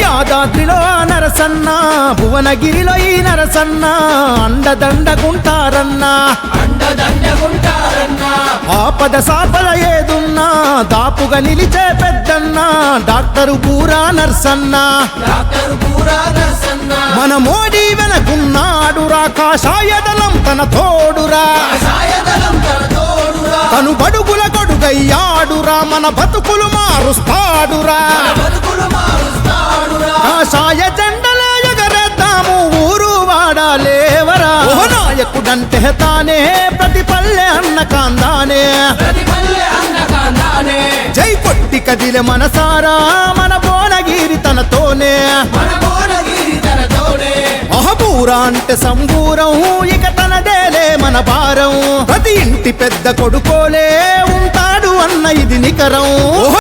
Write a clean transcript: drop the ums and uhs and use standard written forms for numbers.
యాదాద్రిలో నరసన్న భువనగిరిలో ఈ నరసన్న అండదండగుంటారన్నా ఆపద సాపద ఏదున్నా దాపుగా నిలిచే పెద్దన్న డాక్టరు పూరా నర్సన్న మన మోడీ వెనకున్నాడురా కాషాయదళం తన తోడురా తను బడుగుల గొడుగయ్యాడురా మన బతుకులు మారుస్తాడురా కాషాయ జెండలే ఎగరేద్దాము ఊరు వాడాలేవరా ఓ నాయకుడంటే తానే ప్రతి పల్లె అన్న కాందానే జై కొట్టి కదిలే మనసారా మన భువనగిరి తనతోనే అహబూరా అంటే సంబూరం ఇక తనదేలే మన భారం ప్రతి ఇంటి పెద్ద కొడుకోలే ఉంటాడు అన్న ఇది నికరం